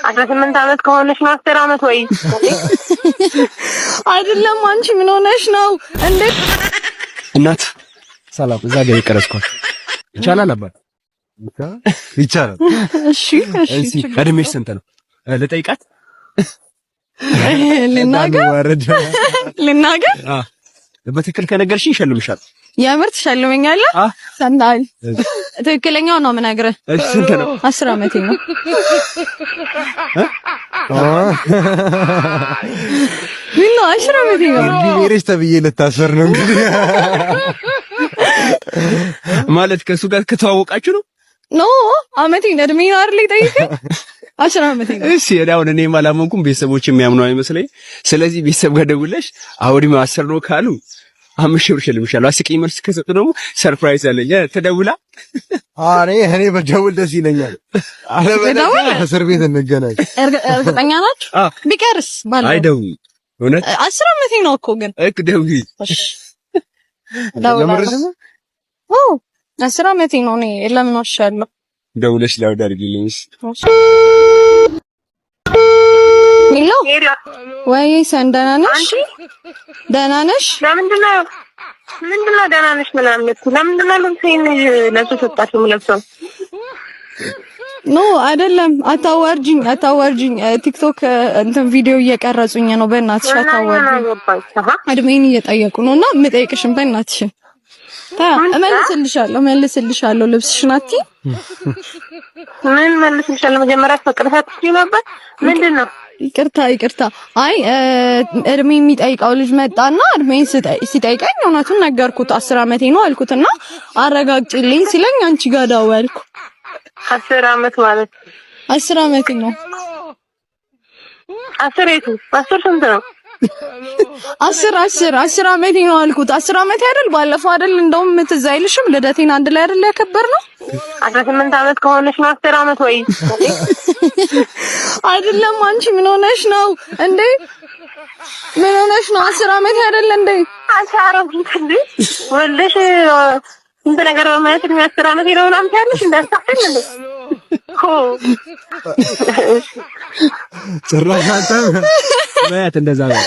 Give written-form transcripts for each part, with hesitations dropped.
18 ዓመት ከሆነሽ ነው 10 ዓመት ወይ አይደለም። አንቺ ምን ሆነሽ ነው እንዴ? እናት ሰላም፣ እዛ ጋር ይቀረጽኳል። ይቻላል አባት ይቻላል። እሺ እሺ። እድሜሽ ስንት ነው ልጠይቃት? ልናገር? በትክክል ከነገርሽኝ ይሸልምሻል። የምር ትሸልመኛለህ? ሰንዳል ትክክለኛው ነው የምነግርህ። እሺ ስንት ነው? 10 ዓመቴ ነው። ምን ነው 10 ዓመቴ ነው? ዲሜሬስ ተብዬ ልታሰር ነው እንግዲህ። ማለት ከሱ ጋር ከተዋወቃችሁ ነው? ኖ ዓመቴን እድሜን አይደል የጠየቀኝ? 10 ዓመቴ ነው። እሺ አሁን እኔ አላመንኩም፣ ቤተሰቦች የሚያምኑ አይመስለኝ። ስለዚህ ቤተሰብ ጋር ደውለሽ አውዲ 10 ነው ካሉ 5 ብር ሸልምሻለሁ። አስቂኝ መልስ ከሰጡ ደግሞ ሰርፕራይዝ አለኝ። ተደውላ እኔ በደውል ደስ ይለኛል። አለበለዚያ እስር ቤት እንገናኝ። እርግጠኛ ናችሁ? ቢቀርስ ባለው አይደውይ። እውነት 10 ዓመቴ ነው እኮ ግን ደውይ። ለምርዝም 10 ዓመቴ ነው። እኔ ለምን ዋሻለሁ? ደውለሽ ላውድ አድርጊልኝ። ሄሎ ወይ ሰንደና ነሽ? ደህና ነሽ? ምንድነው ደህና ነሽ ምናምን እኮ ለምንድነው ለሱ ሰጣችሁ የምለብሰው? ኖ አይደለም። አታዋርጂኝ። ቲክቶክ እንትን ቪዲዮ እየቀረጹኝ ነው። በእናትሽ አታዋርጂኝ። እድሜን እየጠየቁ ነውና የምጠይቅሽን በእናትሽ እመልስልሻለሁ። ልብስሽን አትይ። ምን መልስልሻለሁ? መጀመሪያ ፈቅደሻት ነበር። ምንድነው? ይቅርታ። አይ እድሜ የሚጠይቀው ልጅ መጣና እድሜን ሲጠይቀኝ እውነቱን ነገርኩት። 10 ዓመቴ ነው አልኩትና አረጋግጭልኝ ሲለኝ አንቺ ጋር ደወልኩ። 10 ዓመት ማለት 10 ዓመቴ ነው። 10 ስንት ነው? 10 ዓመቴ ነው አልኩት። 10 ዓመቴ አይደል? ባለፈው አይደል እንደውም ትዝ አይልሽም? ልደቴን አንድ ላይ አይደል ያከበርነው? 18 ዓመት ከሆነሽ ነው 10 ዓመት ወይ አይደለም። አንቺ ምን ሆነሽ ነው እንዴ? ምን ሆነሽ ነው? 10 ዓመቴ አይደል እንዴ? አሻራም እንዴ ወልደሽ እንደ ነገር በማለት ነው 10 ዓመቴ ነው ምናምን ያለሽ እንዳታፈኝ እንዴ? ጭራሽ ማለት እንደዛ ነው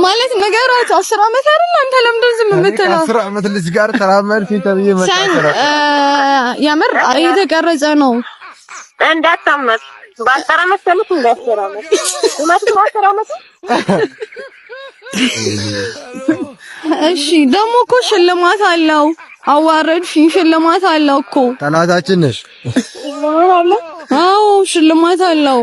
ማለት ነገራት 10 ዓመት አይደል? አንተ ለምንድን ዝም የምትለው? 10 ዓመት ልጅ ጋር ተራመድሽ ተብዬ መጣሁ። የምር እየተቀረጸ ነው። እንዳታመጥ ባጠራ መሰለሽ እንዳሰራመት ማለት እሺ ደግሞ እኮ ሽልማት አለው። አዋረድሽኝ። ሽልማት አለው እኮ። ጠላታችን ነሽ። አዎ ሽልማት አለው።